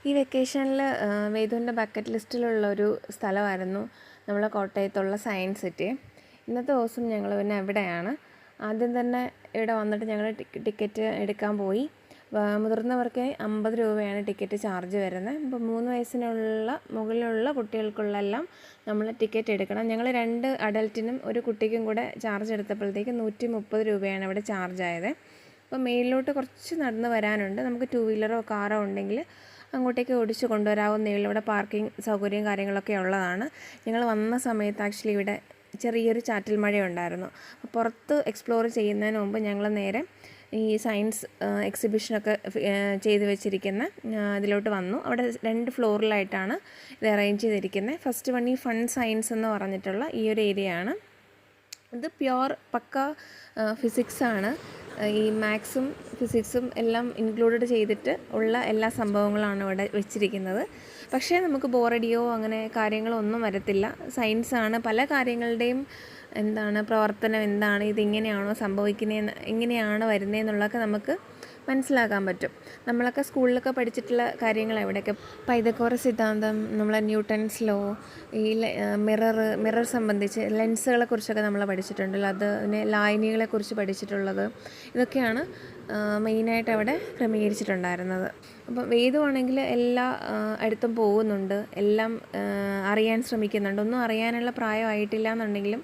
ഈ വെക്കേഷനിൽ വേദുവിൻ്റെ ബക്കറ്റ് ലിസ്റ്റിലുള്ളൊരു സ്ഥലമായിരുന്നു നമ്മളെ കോട്ടയത്തുള്ള സയൻസ് സിറ്റി. ഇന്നത്തെ ദിവസം ഞങ്ങൾ പിന്നെ എവിടെയാണ് ആദ്യം തന്നെ ഇവിടെ വന്നിട്ട് ഞങ്ങൾ ടിക്കറ്റ് എടുക്കാൻ പോയി. മുതിർന്നവർക്ക് 50 രൂപയാണ് ടിക്കറ്റ് ചാർജ് വരുന്നത്. ഇപ്പോൾ 3 വയസ്സിനുള്ള മുകളിലുള്ള കുട്ടികൾക്കുള്ളെല്ലാം നമ്മൾ ടിക്കറ്റ് എടുക്കണം. ഞങ്ങൾ 2 അഡൽറ്റിനും ഒരു കുട്ടിക്കും കൂടെ ചാർജ് എടുത്തപ്പോഴത്തേക്ക് 130 രൂപയാണ് ഇവിടെ ചാർജ് ആയത്. അപ്പോൾ മേലിലോട്ട് കുറച്ച് നടന്ന് വരാനുണ്ട്. നമുക്ക് 2 വീലറോ കാറോ ഉണ്ടെങ്കിൽ അങ്ങോട്ടേക്ക് ഓടിച്ച് കൊണ്ടുവരാവുന്നേ ഉള്ളൂ. ഇവിടെ പാർക്കിംഗ് സൗകര്യം കാര്യങ്ങളൊക്കെ ഉള്ളതാണ്. ഞങ്ങൾ വന്ന സമയത്ത് ആക്ച്വലി ഇവിടെ ചെറിയൊരു ചാറ്റൽ മഴയുണ്ടായിരുന്നു. അപ്പോൾ പുറത്ത് എക്സ്പ്ലോർ ചെയ്യുന്നതിന് മുമ്പ് ഞങ്ങൾ നേരെ ഈ സയൻസ് എക്സിബിഷനൊക്കെ ചെയ്ത് വെച്ചിരിക്കുന്ന ഇതിലോട്ട് വന്നു. അവിടെ 2 ഫ്ലോറിലായിട്ടാണ് ഇത് അറേഞ്ച് ചെയ്തിരിക്കുന്നത്. ഫസ്റ്റ് വൺ ഈ ഫൺ സയൻസ് എന്ന് പറഞ്ഞിട്ടുള്ള ഈ ഒരു ഏരിയയാണ്. ഇത് പ്യുവർ പക്ക ഫിസിക്സാണ്. ഈ മാത്സും ഫിസിക്സും എല്ലാം ഇൻക്ലൂഡഡ് ചെയ്തിട്ട് ഉള്ള എല്ലാ സംഭവങ്ങളാണ് ഇവിടെ വെച്ചിരിക്കുന്നത്. പക്ഷേ നമുക്ക് ബോറടിയോ അങ്ങനെ കാര്യങ്ങളോ ഒന്നും വരത്തില്ല. സയൻസാണ്. പല കാര്യങ്ങളുടെയും പ്രവർത്തനം എന്താണ്, ഇതിങ്ങനെയാണോ സംഭവിക്കുന്നതെന്ന്, എങ്ങനെയാണ് വരുന്നതെന്നുള്ളതൊക്കെ നമുക്ക് മനസ്സിലാക്കാൻ പറ്റും. നമ്മളൊക്കെ സ്കൂളിലൊക്കെ പഠിച്ചിട്ടുള്ള കാര്യങ്ങൾ എവിടെയൊക്കെ പൈതഗോറസ് സിദ്ധാന്തം, നമ്മളെ ന്യൂട്ടൺസ് ലോ, ഈ മിറർ സംബന്ധിച്ച് ലെൻസുകളെ കുറിച്ചൊക്കെ നമ്മൾ പഠിച്ചിട്ടുണ്ടല്ലോ. അതിനെ ലായനികളെക്കുറിച്ച് പഠിച്ചിട്ടുള്ളത്, ഇതൊക്കെയാണ് മെയിനായിട്ട് അവിടെ ക്രമീകരിച്ചിട്ടുണ്ടായിരുന്നത്. അപ്പം വേദുവാണെങ്കിൽ എല്ലാ അടുത്തും പോകുന്നുണ്ട്, എല്ലാം അറിയാൻ ശ്രമിക്കുന്നുണ്ട്. ഒന്നും അറിയാനുള്ള പ്രായമായിട്ടില്ല എന്നുണ്ടെങ്കിലും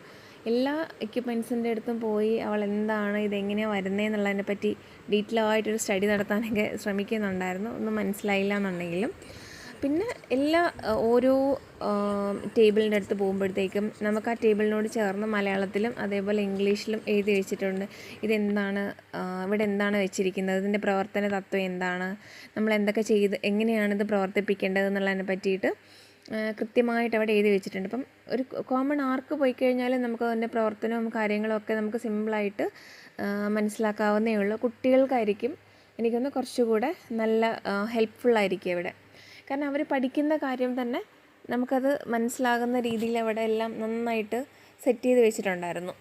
എല്ലാ എക്യുപ്മെൻസിൻ്റെ അടുത്തും പോയി അവൾ എന്താണ്, ഇതെങ്ങനെയാണ് വരുന്നതെന്നുള്ളതിനെ പറ്റി ഡീറ്റെയിലായിട്ടൊരു സ്റ്റഡി നടത്താനൊക്കെ ശ്രമിക്കുന്നുണ്ടായിരുന്നു. ഒന്നും മനസ്സിലായില്ല എന്നുണ്ടെങ്കിലും പിന്നെ ഓരോ ടേബിളിൻ്റെ അടുത്ത് പോകുമ്പോഴത്തേക്കും നമുക്ക് ആ ടേബിളിനോട് ചേർന്ന് മലയാളത്തിലും അതേപോലെ ഇംഗ്ലീഷിലും എഴുതി വെച്ചിട്ടുണ്ട്. ഇതെന്താണ്, ഇവിടെ എന്താണ് വെച്ചിരിക്കുന്നത്, ഇതിൻ്റെ പ്രവർത്തന തത്വം എന്താണ്, നമ്മൾ എന്തൊക്കെ ചെയ്ത് എങ്ങനെയാണിത് പ്രവർത്തിപ്പിക്കേണ്ടത് എന്നുള്ളതിനെ പറ്റിയിട്ട് കൃത്യമായിട്ട് അവിടെ എഴുതി വെച്ചിട്ടുണ്ട്. അപ്പം ഒരു കോമൺ ആർക്ക് പോയി കഴിഞ്ഞാൽ നമുക്ക് അതിൻ്റെ പ്രവർത്തനവും കാര്യങ്ങളും ഒക്കെ നമുക്ക് സിമ്പിളായിട്ട് മനസ്സിലാക്കാവുന്നേ ഉള്ളൂ. കുട്ടികൾക്കായിരിക്കും എനിക്കൊന്ന് കുറച്ചുകൂടെ നല്ല ഹെൽപ്ഫുള്ളായിരിക്കും ഇവിടെ. കാരണം അവർ പഠിക്കുന്ന കാര്യം തന്നെ നമുക്കത് മനസ്സിലാകുന്ന രീതിയിൽ അവിടെ എല്ലാം നന്നായിട്ട് സെറ്റ് ചെയ്ത് വെച്ചിട്ടുണ്ടായിരുന്നു.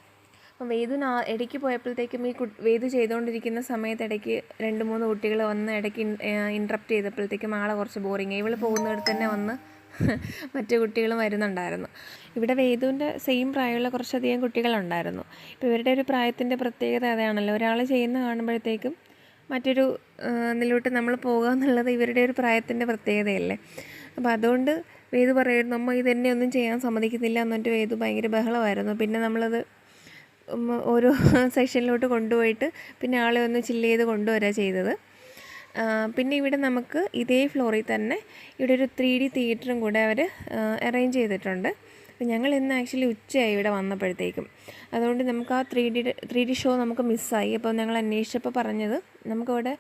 അപ്പം വേദുവിന് ഇടയ്ക്ക് പോയപ്പോഴത്തേക്കും വേദു ചെയ്തുകൊണ്ടിരിക്കുന്ന സമയത്ത് ഇടയ്ക്ക് 2-3 കുട്ടികൾ വന്ന് ഇടയ്ക്ക് ഇൻട്രപ്റ്റ് ചെയ്തപ്പോഴത്തേക്കും ആളെ കുറച്ച് ബോറിങ്. ഇവൾ പോകുന്നിടത്ത് തന്നെ വന്ന് മറ്റു കുട്ടികളും വരുന്നുണ്ടായിരുന്നു. ഇവിടെ വേദുവിൻ്റെ സെയിം പ്രായമുള്ള കുറച്ചധികം കുട്ടികളുണ്ടായിരുന്നു. ഇപ്പോൾ ഇവരുടെ ഒരു പ്രായത്തിൻ്റെ പ്രത്യേകത അതാണല്ലോ, ഒരാൾ ചെയ്യുന്ന കാണുമ്പോഴത്തേക്കും മറ്റൊരു ഇതിലോട്ട് നമ്മൾ പോകുക എന്നുള്ളത് ഇവരുടെ ഒരു പ്രായത്തിൻ്റെ പ്രത്യേകതയല്ലേ. അപ്പോൾ അതുകൊണ്ട് വേദു പറയുമായിരുന്നു, അമ്മ ഇതെന്നെ ഒന്നും ചെയ്യാൻ സമ്മതിക്കുന്നില്ല എന്നിട്ട് വേദു ഭയങ്കര ബഹളമായിരുന്നു. പിന്നെ നമ്മളത് ഓരോ സെക്ഷനിലോട്ട് കൊണ്ടുപോയിട്ട് പിന്നെ ആളെ ഒന്ന് ചില്ല് ചെയ്ത് കൊണ്ടുവരിക ചെയ്തത്. പിന്നെ ഇവിടെ നമുക്ക് ഇതേ ഫ്ലോറിൽ തന്നെ ഇവിടെ ഒരു 3D തിയേറ്ററും കൂടെ അവർ അറേഞ്ച് ചെയ്തിട്ടുണ്ട്. അപ്പോൾ ഞങ്ങൾ ഇന്ന് ആക്ച്വലി ഉച്ചയായി ഇവിടെ വന്നപ്പോഴത്തേക്കും. അതുകൊണ്ട് നമുക്ക് ആ 3D ഷോ നമുക്ക് മിസ്സായി. അപ്പോൾ ഞങ്ങൾ അന്വേഷിച്ചപ്പോൾ പറഞ്ഞത് നമുക്കവിടെ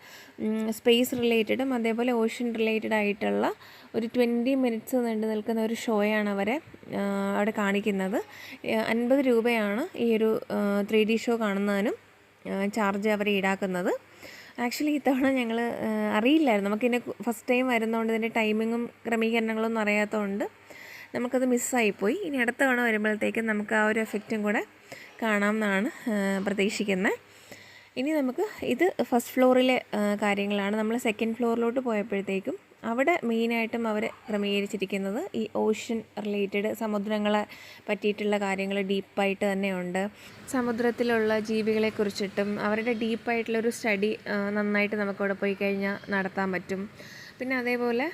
സ്പേസ് റിലേറ്റഡും അതേപോലെ ഓഷ്യൻ റിലേറ്റഡ് ആയിട്ടുള്ള ഒരു 20 മിനിറ്റ്സ് നീണ്ടു നിൽക്കുന്ന ഒരു ഷോയാണ് അവിടെ കാണിക്കുന്നത്. 50 രൂപയാണ് ഈ ഒരു 3D ഷോ കാണുന്നതിനും ചാർജ് അവർ ഈടാക്കുന്നത്. ആക്ച്വലി ഇത്തവണ ഞങ്ങൾ അറിയില്ലായിരുന്നു, നമുക്കിതിൻ്റെ ഫസ്റ്റ് ടൈം വരുന്നതുകൊണ്ട് ഇതിൻ്റെ ടൈമിങ്ങും ക്രമീകരണങ്ങളൊന്നും അറിയാത്തതുകൊണ്ട് നമുക്കത് മിസ്സായിപ്പോയി. ഇനി അടുത്ത തവണ വരുമ്പോഴത്തേക്കും നമുക്ക് ആ ഒരു എഫക്റ്റും കൂടെ കാണാമെന്നാണ് പ്രതീക്ഷിക്കുന്നത്. ഇനി നമുക്ക് ഇത് ഫസ്റ്റ് ഫ്ലോറിലെ കാര്യങ്ങളാണ്. നമ്മൾ സെക്കൻഡ് ഫ്ലോറിലോട്ട് പോയപ്പോഴത്തേക്കും അവിടെ മെയിനായിട്ടും അവർ ക്രമീകരിച്ചിരിക്കുന്നത് ഈ ഓഷ്യൻ റിലേറ്റഡ് സമുദ്രങ്ങളെ പറ്റിയിട്ടുള്ള കാര്യങ്ങൾ ഡീപ്പായിട്ട് തന്നെയുണ്ട്. സമുദ്രത്തിലുള്ള ജീവികളെക്കുറിച്ചിട്ടും അവരുടെ ഡീപ്പായിട്ടുള്ളൊരു സ്റ്റഡി നന്നായിട്ട് നമുക്കവിടെ പോയി കഴിഞ്ഞാൽ നടത്താൻ പറ്റും. പിന്നെ അതേപോലെ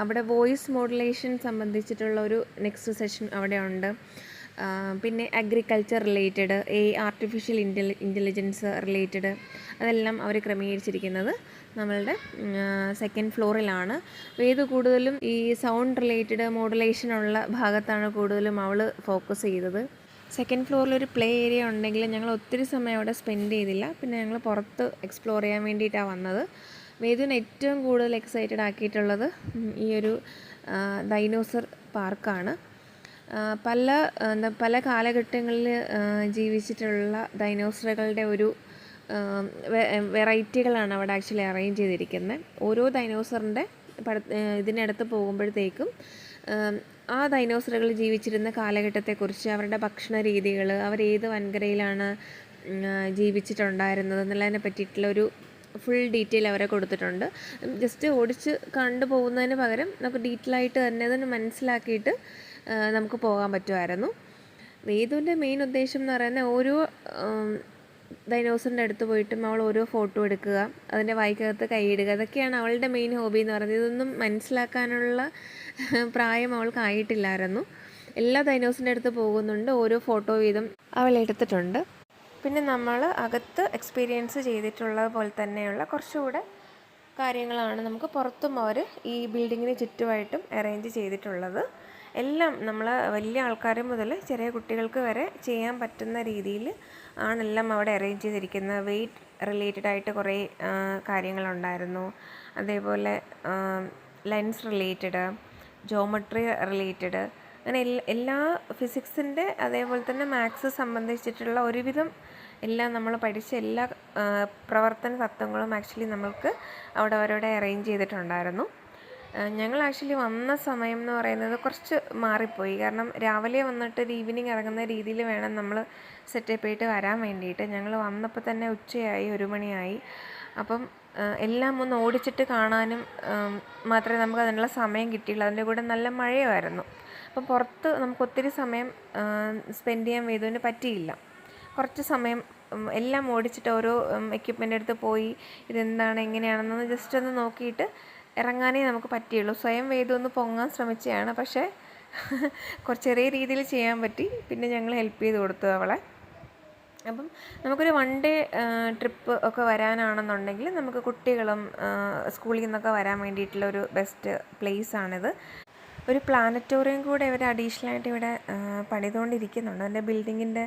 അവിടെ വോയിസ് മോഡുലേഷൻ സംബന്ധിച്ചിട്ടുള്ള ഒരു നെക്സ്റ്റ് സെഷൻ അവിടെ ഉണ്ട്. പിന്നെ agriculture related, artificial intelligence related, അതെല്ലാം അവർ ക്രമീകരിച്ചിരിക്കുന്നത് നമ്മളുടെ സെക്കൻഡ് ഫ്ലോറിലാണ്. വേദു കൂടുതലും ഈ സൗണ്ട് റിലേറ്റഡ് മോഡുലേഷനുള്ള ഭാഗത്താണ് കൂടുതലും അവൾ ഫോക്കസ് ചെയ്തത്. സെക്കൻഡ് ഫ്ലോറിലൊരു പ്ലേ ഏരിയ ഉണ്ടെങ്കിൽ ഞങ്ങൾ ഒത്തിരി സമയം അവിടെ സ്പെൻഡ് ചെയ്തില്ല. പിന്നെ ഞങ്ങൾ പുറത്ത് എക്സ്പ്ലോർ ചെയ്യാൻ വേണ്ടിയിട്ടാണ് വന്നത്. വേദുവിന് ഏറ്റവും കൂടുതൽ എക്സൈറ്റഡ് ആക്കിയിട്ടുള്ളത് ഈ ഒരു ഡൈനോസർ പാർക്കാണ്. പല കാലഘട്ടങ്ങളിൽ ജീവിച്ചിട്ടുള്ള ഡൈനോസറുകളുടെ ഒരു വെറൈറ്റികളാണ് അവിടെ ആക്ച്വലി അറേഞ്ച് ചെയ്തിരിക്കുന്നത്. ഓരോ ഡൈനോസറിൻ്റെ ഇതിനടുത്ത് പോകുമ്പോഴത്തേക്കും ആ ഡൈനോസറുകൾ ജീവിച്ചിരുന്ന കാലഘട്ടത്തെക്കുറിച്ച്, അവരുടെ ഭക്ഷണ രീതികൾ, അവരേത് വൻകരയിലാണ് ജീവിച്ചിട്ടുണ്ടായിരുന്നത് എന്നുള്ളതിനെ പറ്റിയിട്ടുള്ളൊരു ഫുൾ ഡീറ്റെയിൽ അവരെ കൊടുത്തിട്ടുണ്ട്. ജസ്റ്റ് ഓടിച്ച് കണ്ടു പോകുന്നതിന് പകരം നമുക്ക് ഡീറ്റെയിൽ ആയിട്ട് തന്നെ അതിന് മനസ്സിലാക്കിയിട്ട് നമുക്ക് പോകാൻ പറ്റുമായിരുന്നു. വേദുവിൻ്റെ മെയിൻ ഉദ്ദേശം എന്ന് പറയുന്നത് ഓരോ ഡൈനോസറിൻ്റെ അടുത്ത് പോയിട്ടും അവൾ ഓരോ ഫോട്ടോ എടുക്കുക, അതിൻ്റെ വായ്ക്കകത്ത് കൈയിടുക, അതൊക്കെയാണ് അവളുടെ മെയിൻ ഹോബി എന്ന് പറയുന്നത്. ഇതൊന്നും മനസ്സിലാക്കാനുള്ള പ്രായം അവൾക്കായിട്ടില്ലായിരുന്നു. എല്ലാ ഡൈനോസറിൻ്റെ അടുത്ത് പോകുന്നുണ്ട്, ഓരോ ഫോട്ടോ വീതം അവൾ എടുത്തിട്ടുണ്ട്. പിന്നെ നമ്മൾ അകത്ത് എക്സ്പീരിയൻസ് ചെയ്തിട്ടുള്ളത് പോലെ തന്നെയുള്ള കുറച്ചുകൂടെ കാര്യങ്ങളാണ് നമുക്ക് പുറത്തും അവർ ഈ ബിൽഡിങ്ങിന് ചുറ്റുമായിട്ടും അറേഞ്ച് ചെയ്തിട്ടുള്ളത്. എല്ലാം നമ്മൾ വലിയ ആൾക്കാർ മുതൽ ചെറിയ കുട്ടികൾക്ക് വരെ ചെയ്യാൻ പറ്റുന്ന രീതിയിൽ ആണെല്ലാം അവിടെ അറേഞ്ച് ചെയ്തിരിക്കുന്നത്. വെയ്റ്റ് റിലേറ്റഡ് ആയിട്ട് കുറേ കാര്യങ്ങളുണ്ടായിരുന്നു. അതേപോലെ ലെൻസ് റിലേറ്റഡ്, ജോമെട്രി റിലേറ്റഡ്, അങ്ങനെ എല്ലാ ഫിസിക്സിൻ്റെ അതേപോലെ തന്നെ മാത്സ് സംബന്ധിച്ചിട്ടുള്ള ഒരുവിധം എല്ലാം നമ്മൾ പഠിച്ച എല്ലാ പ്രവർത്തന തത്വങ്ങളും ആക്ച്വലി നമ്മൾക്ക് അവിടെ അവരോടെ അറേഞ്ച് ചെയ്തിട്ടുണ്ടായിരുന്നു. ഞങ്ങൾ ആക്ച്വലി വന്ന സമയം എന്ന് പറയുന്നത് കുറച്ച് മാറിപ്പോയി. കാരണം രാവിലെ വന്നിട്ട് ഒരു ഈവനിങ് ഇറങ്ങുന്ന രീതിയിൽ വേണം നമ്മൾ സെറ്റപ്പ് ചെയ്തിട്ട് വരാൻ വേണ്ടിയിട്ട്. ഞങ്ങൾ വന്നപ്പോൾ തന്നെ ഉച്ചയായി, 1 മണിയായി. അപ്പം എല്ലാം ഒന്ന് ഓടിച്ചിട്ട് കാണാനും മാത്രമേ നമുക്ക് അതിനുള്ള സമയം കിട്ടിയുള്ളൂ. അതിൻ്റെ കൂടെ നല്ല മഴയുമായിരുന്നു. അപ്പം പുറത്ത് നമുക്ക് ഒത്തിരി സമയം സ്പെൻഡ് ചെയ്യാൻ വേദുവിന് പറ്റിയില്ല. കുറച്ച് സമയം എല്ലാം ഓടിച്ചിട്ട് ഓരോ എക്യുപ്മെൻ്റ് അടുത്ത് പോയി ഇതെന്താണ് എങ്ങനെയാണെന്നൊന്ന് ജസ്റ്റ് ഒന്ന് നോക്കിയിട്ട് ഇറങ്ങാനേ നമുക്ക് പറ്റിയുള്ളൂ. സ്വയം വേദു ഒന്ന് പൊങ്ങാൻ ശ്രമിച്ചതാണ്, പക്ഷേ ചെറിയ രീതിയിൽ ചെയ്യാൻ പറ്റി. പിന്നെ ഞങ്ങൾ ഹെൽപ്പ് ചെയ്ത് കൊടുത്തു അവളെ. അപ്പം നമുക്കൊരു 1 ഡേ ട്രിപ്പ് ഒക്കെ വരാനാണെന്നുണ്ടെങ്കിൽ നമുക്ക് കുട്ടികളും സ്കൂളിൽ നിന്നൊക്കെ വരാൻ വേണ്ടിയിട്ടുള്ള ഒരു ബെസ്റ്റ് പ്ലേസാണിത്. ഒരു പ്ലാനറ്റോറിയം കൂടെ ഇവർ അഡീഷണലായിട്ട് ഇവിടെ പണിതുകൊണ്ടിരിക്കുന്നുണ്ട്. അതിൻ്റെ ബിൽഡിങ്ങിൻ്റെ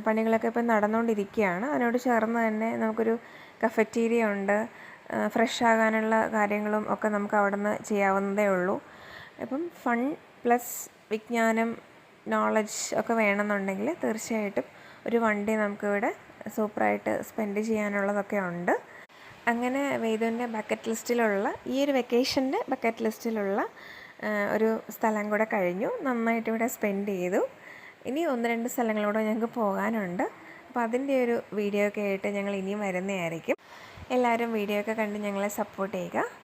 പണികളൊക്കെ ഇപ്പം നടന്നുകൊണ്ടിരിക്കുകയാണ്. അതിനോട് ചേർന്ന് തന്നെ നമുക്കൊരു കഫറ്റീരിയ ഉണ്ട്. ഫ്രഷ് ആകാനുള്ള കാര്യങ്ങളും ഒക്കെ നമുക്ക് അവിടെ നിന്ന് ചെയ്യാവുന്നതേ ഉള്ളൂ. അപ്പം ഫൺ പ്ലസ് വിജ്ഞാനം, നോളജ് ഒക്കെ വേണമെന്നുണ്ടെങ്കിൽ തീർച്ചയായിട്ടും ഒരു 1 ഡേ നമുക്കിവിടെ സൂപ്പറായിട്ട് സ്പെൻഡ് ചെയ്യാനുള്ളതൊക്കെ ഉണ്ട്. അങ്ങനെ വേദുവിൻ്റെ ബക്കറ്റ് ലിസ്റ്റിലുള്ള ഈ ഒരു വെക്കേഷൻ്റെ ബക്കറ്റ് ലിസ്റ്റിലുള്ള ഒരു സ്ഥലം കൂടെ കഴിഞ്ഞു. നന്നായിട്ട് ഇവിടെ സ്പെൻഡ് ചെയ്തു. ഇനി 1-2 സ്ഥലങ്ങളൂടെ ഞങ്ങൾക്ക് പോകാനുണ്ട്. അപ്പോൾ അതിൻ്റെ ഒരു വീഡിയോ ഒക്കെ ആയിട്ട് ഞങ്ങൾ ഇനിയും വരുന്നതായിരിക്കും. എല്ലാവരും വീഡിയോ ഒക്കെ കണ്ട് ഞങ്ങളെ സപ്പോർട്ട് ചെയ്യുക.